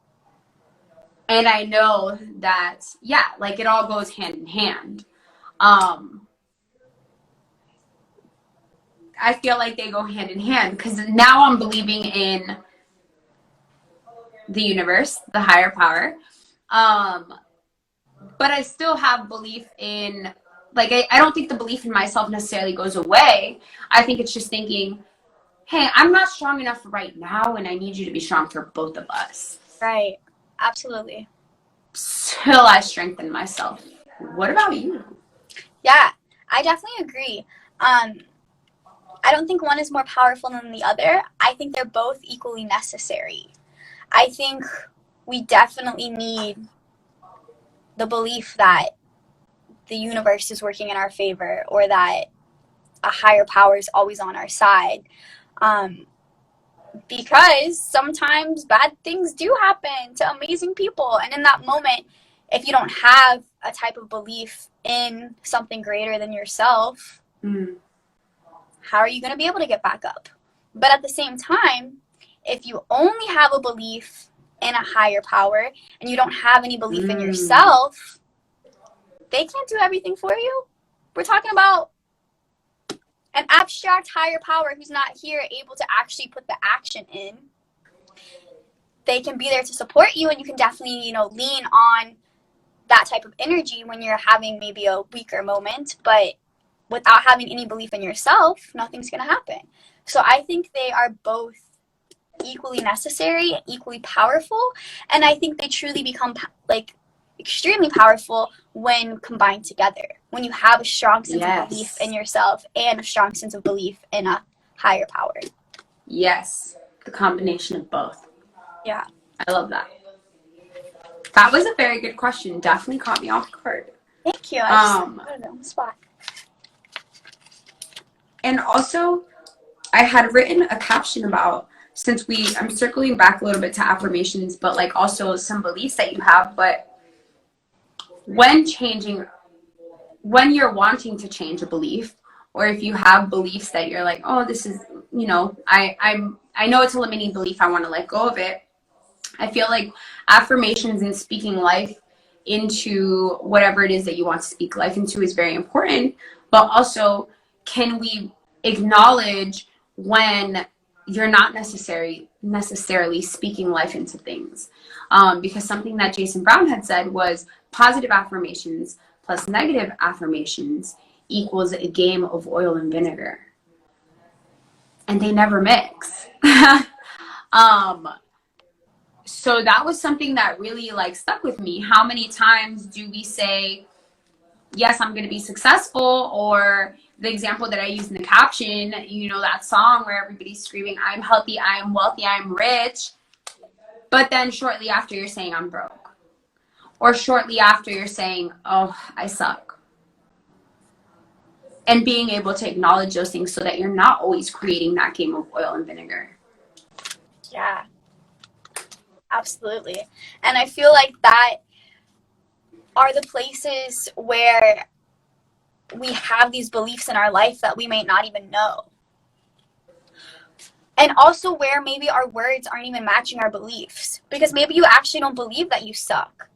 And I know that, yeah, like it all goes hand in hand. I feel like they go hand in hand because now I'm believing in the universe, the higher power. But I still have belief in, like, I don't think the belief in myself necessarily goes away. I think it's just thinking, hey, I'm not strong enough right now, and I need you to be strong for both of us. Right. Absolutely. Till I strengthen myself. What about you? Yeah, I definitely agree. I don't think one is more powerful than the other. I think they're both equally necessary. I think we definitely need the belief that the universe is working in our favor or that a higher power is always on our side. Because sometimes bad things do happen to amazing people. And in that moment, if you don't have a type of belief in something greater than yourself, how are you going to be able to get back up? But at the same time, if you only have a belief in a higher power and you don't have any belief in yourself, they can't do everything for you. We're talking about an abstract higher power who's not here able to actually put the action in. They can be there to support you, and you can definitely, lean on that type of energy when you're having maybe a weaker moment. But without having any belief in yourself, nothing's going to happen. So I think they are both equally necessary, equally powerful, and I think they truly become extremely powerful when combined together. When you have a strong sense of belief in yourself and a strong sense of belief in a higher power. Yes, the combination of both. Yeah. I love that. That was a very good question. Definitely caught me off guard. Thank you. I put it on the spot. And also, I had written a caption about, since I'm circling back a little bit to affirmations, but like also some beliefs that you have, but when you're wanting to change a belief, or if you have beliefs that you're like, oh, this is, I know it's a limiting belief, I want to let go of it. I feel like affirmations and speaking life into whatever it is that you want to speak life into is very important, but also can we acknowledge when you're not necessarily speaking life into things? Because something that Jason Brown had said was positive affirmations plus negative affirmations equals a game of oil and vinegar. And they never mix. So that was something that really stuck with me. How many times do we say, yes, I'm going to be successful, or the example that I used in the caption, that song where everybody's screaming, I'm healthy, I am wealthy, I'm rich. But then shortly after you're saying I'm broke. Or shortly after you're saying, oh, I suck. And being able to acknowledge those things so that you're not always creating that game of oil and vinegar. Yeah, absolutely. And I feel like that are the places where we have these beliefs in our life that we may not even know. And also where maybe our words aren't even matching our beliefs. Because maybe you actually don't believe that you suck.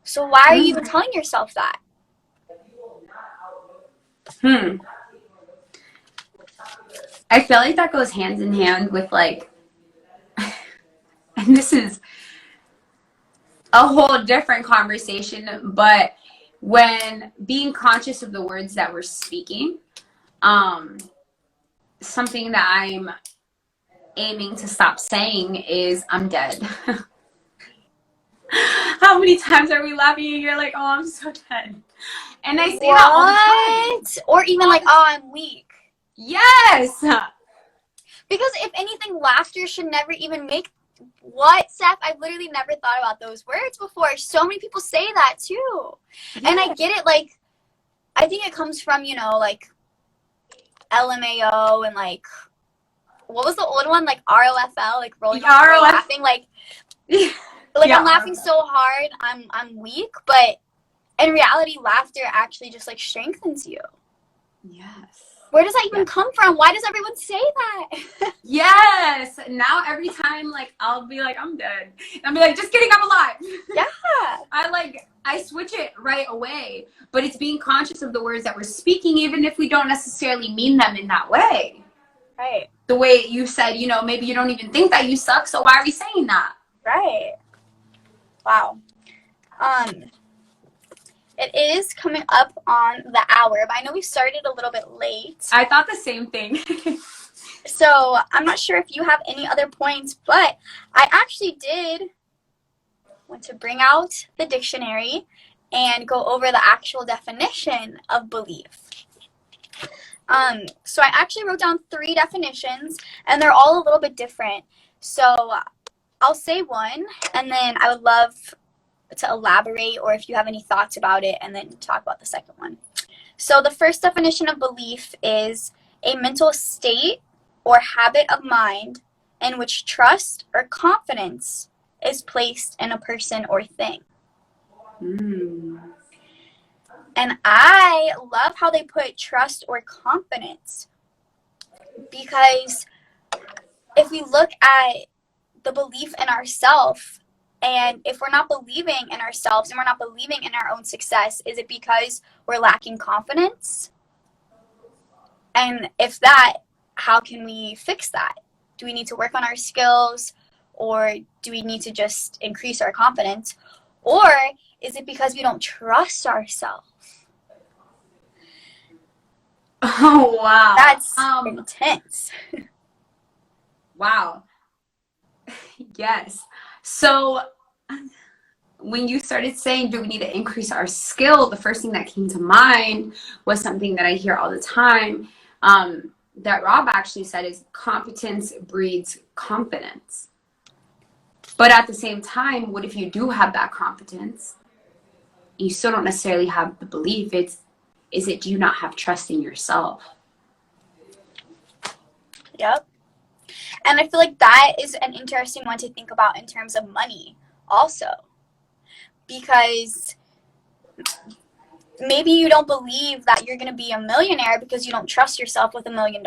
So why are you even telling yourself that? I feel like that goes hand in hand with and this is a whole different conversation, but when being conscious of the words that we're speaking, something that I'm aiming to stop saying is I'm dead. How many times are we laughing and you're like, oh, I'm so dead? And I say that all the time. Or even like, oh, I'm weak. Yes. Because if anything, laughter should never even make what, Steph? I've literally never thought about those words before. So many people say that too. Yeah. And I get it, like, I think it comes from, you know, like LMAO and like, what was the old one? Like ROFL, like rolling on the floor laughing. Like, I'm laughing so hard, I'm weak, but in reality, laughter actually just like strengthens you. Yes. Where does that even come from? Why does everyone say that? Yes. Now every time, like, I'll be like, I'm dead. I'll be like, just kidding, I'm alive. Yeah. I switch it right away. But it's being conscious of the words that we're speaking, even if we don't necessarily mean them in that way. Right. The way you said, you know, maybe you don't even think that you suck, so why are we saying that? Right. Wow. It is coming up on the hour, but I know we started a little bit late. I thought the same thing. So I'm not sure if you have any other points, but I actually did want to bring out the dictionary and go over the actual definition of belief. So I actually wrote down 3 definitions, and they're all a little bit different. So I'll say one, and then I would love to elaborate, or if you have any thoughts about it, and then talk about the second one. So the first definition of belief is a mental state or habit of mind in which trust or confidence is placed in a person or thing. And I love how they put trust or confidence, because if we look at the belief in ourselves, and if we're not believing in ourselves and we're not believing in our own success, is it because we're lacking confidence? And if that, how can we fix that? Do we need to work on our skills, or do we need to just increase our confidence? Or is it because we don't trust ourselves? Oh, wow. That's intense. Wow. Yes. So when you started saying, do we need to increase our skill? The first thing that came to mind was something that I hear all the time, that Rob actually said, is competence breeds confidence. But at the same time, what if you do have that competence? You still don't necessarily have the belief. Do you not have trust in yourself? Yep. And I feel like that is an interesting one to think about in terms of money also. Because maybe you don't believe that you're going to be a millionaire because you don't trust yourself with $1 million.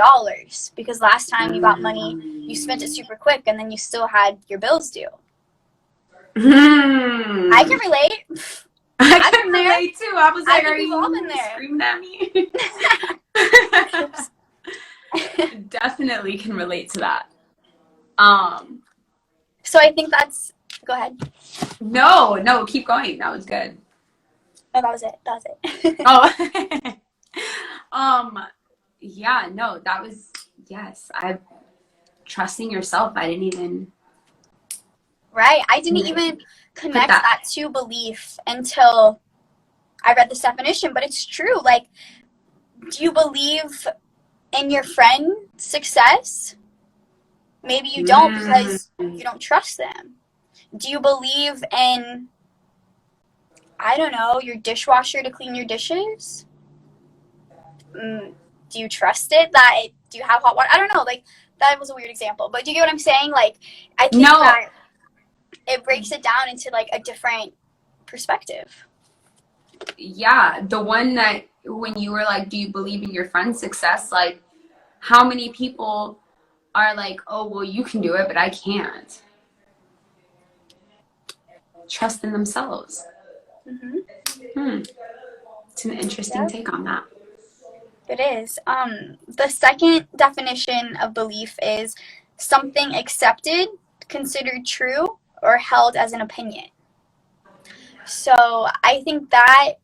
Because last time you got money, you spent it super quick, and then you still had your bills due. I can relate. I can relate too. I was like, are you all in there? Screaming at me? Definitely can relate to that. So I think that's, go ahead. No, keep going. That was good. Oh, that was it. Yeah, no, that was, yes. Trusting yourself. I didn't even. Right. I didn't even connect that to belief until I read this definition, but it's true. Like, do you believe in your friend's success? Maybe you don't because you don't trust them. Do you believe in, I don't know, your dishwasher to clean your dishes? Do you trust it? Do you have hot water? I don't know. Like, that was a weird example, but do you get what I'm saying? Like, I think that it breaks it down into like a different perspective. Yeah, the one that when you were like, do you believe in your friend's success? Like, how many people are like, oh, well, you can do it, but I can't. Trust in themselves. It's an interesting take on that. It is. The second definition of belief is something accepted, considered true, or held as an opinion. So I think that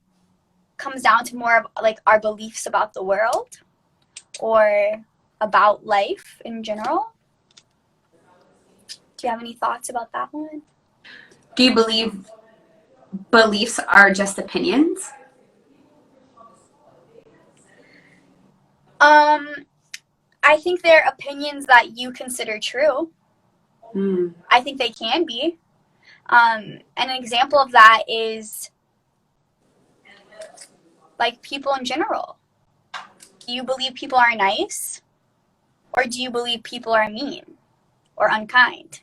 comes down to more of like our beliefs about the world or about life in general. Do you have any thoughts about that one? Do you believe beliefs are just opinions? I think they're opinions that you consider true. Mm. I think they can be. And an example of that is like people in general. Do you believe people are nice? Or do you believe people are mean or unkind?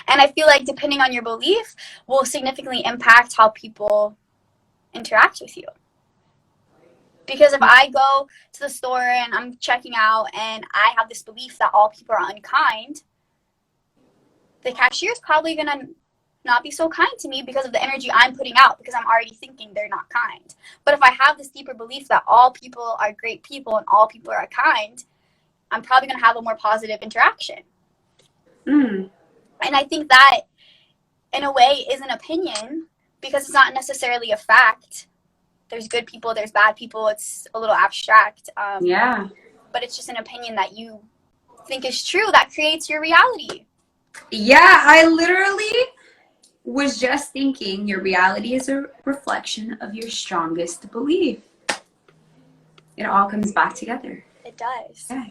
And I feel like depending on your belief will significantly impact how people interact with you. Because if I go to the store and I'm checking out and I have this belief that all people are unkind, the cashier is probably going to not be so kind to me because of the energy I'm putting out, because I'm already thinking they're not kind. But if I have this deeper belief that all people are great people and all people are kind, I'm probably going to have a more positive interaction. Mm. And I think that, in a way, is an opinion because it's not necessarily a fact. There's good people, there's bad people. It's a little abstract. Yeah. But it's just an opinion that you think is true that creates your reality. Yeah, I literally was just thinking your reality is a reflection of your strongest belief. It all comes back together. It does. Yeah.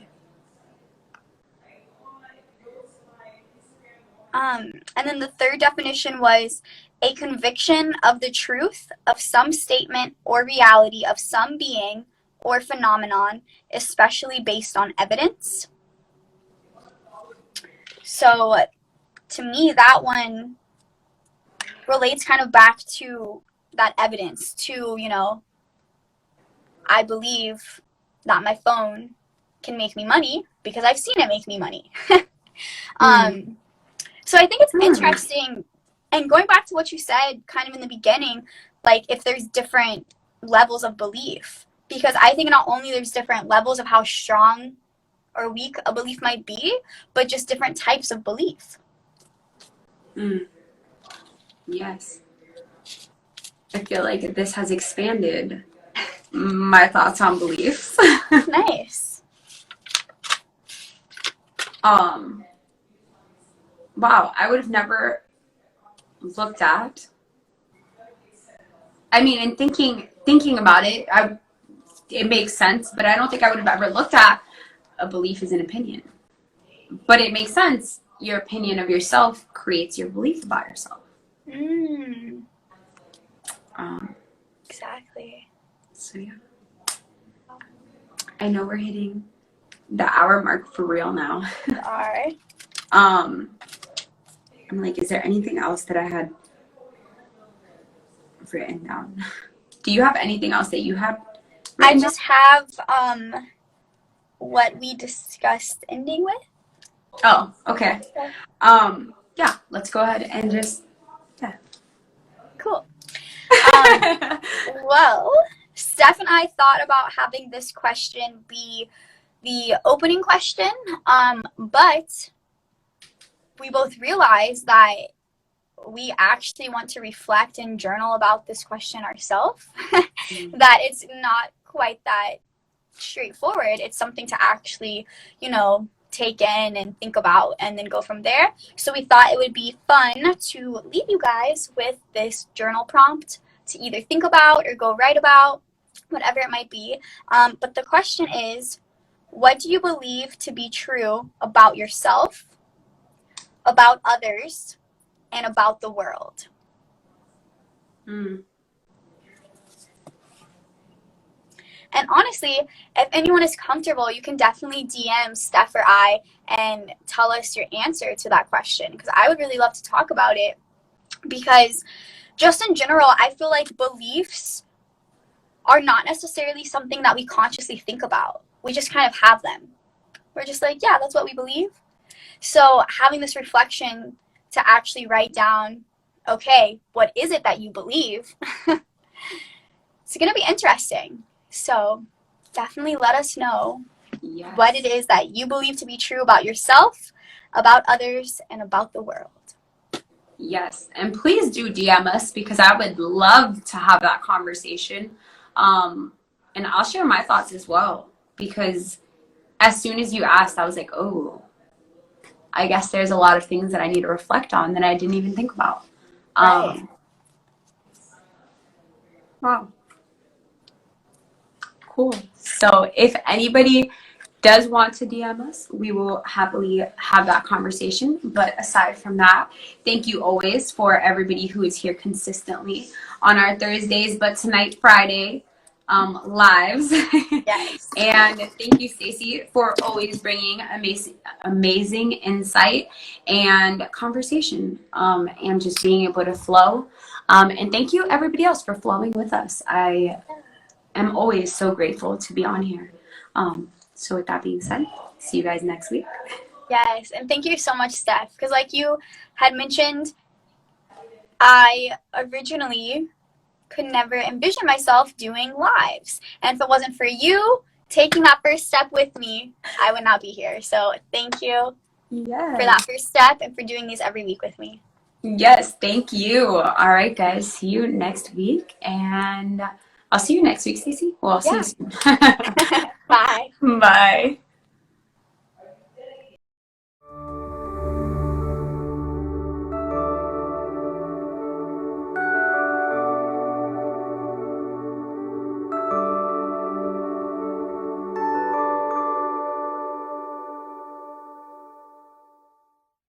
And then the third definition was a conviction of the truth of some statement or reality of some being or phenomenon, especially based on evidence. So to me, that one relates kind of back to that evidence, to, you know, I believe that my phone can make me money because I've seen it make me money. So I think it's interesting. And going back to what you said kind of in the beginning, like if there's different levels of belief, because I think not only there's different levels of how strong or weak a belief might be, but just different types of belief. Yes. I feel like this has expanded my thoughts on beliefs. Nice. Wow, I would have never looked at. I mean, and thinking about it, it makes sense, but I don't think I would have ever looked at a belief as an opinion. But it makes sense. Your opinion of yourself creates your belief about yourself. Exactly. So yeah. I know we're hitting the hour mark for real now. All right. I'm like, is there anything else that I had written down? Do you have anything else that you have? I just have what we discussed ending with. Oh, okay. Yeah, let's go ahead and just, yeah. Cool. Well, Steph and I thought about having this question be the opening question, but we both realized that we actually want to reflect and journal about this question ourselves. That it's not quite that straightforward. It's something to actually, you know, take in and think about and then go from there. So we thought it would be fun to leave you guys with this journal prompt to either think about or go write about, whatever it might be. But the question is, what do you believe to be true about yourself, about others, and about the world? And honestly, if anyone is comfortable, you can definitely DM Steph or I and tell us your answer to that question, because I would really love to talk about it. Because just in general, I feel like beliefs are not necessarily something that we consciously think about. We just kind of have them. We're just like, yeah, that's what we believe. So having this reflection to actually write down, okay, what is it that you believe? It's going to be interesting. So definitely let us know what it is that you believe to be true about yourself, about others, and about the world. Yes, and please do DM us, because I would love to have that conversation. And I'll share my thoughts as well, because as soon as you asked, I was like, oh, I guess there's a lot of things that I need to reflect on that I didn't even think about. Right. Wow. Cool. So if anybody does want to DM us, we will happily have that conversation. But aside from that, thank you always for everybody who is here consistently on our Thursdays, but tonight, Friday, lives. Yes. And thank you, Stacey, for always bringing amazing insight and conversation, and just being able to flow. And thank you, everybody else, for flowing with us. I am always so grateful to be on here. So with that being said, see you guys next week. Yes, and thank you so much, Steph, because like you had mentioned, I originally could never envision myself doing lives. And if it wasn't for you taking that first step with me, I would not be here. So thank you for that first step and for doing these every week with me. Yes, thank you. All right, guys. See you next week. And I'll see you next week, Stacey. Well, I'll see you soon. Bye. Bye.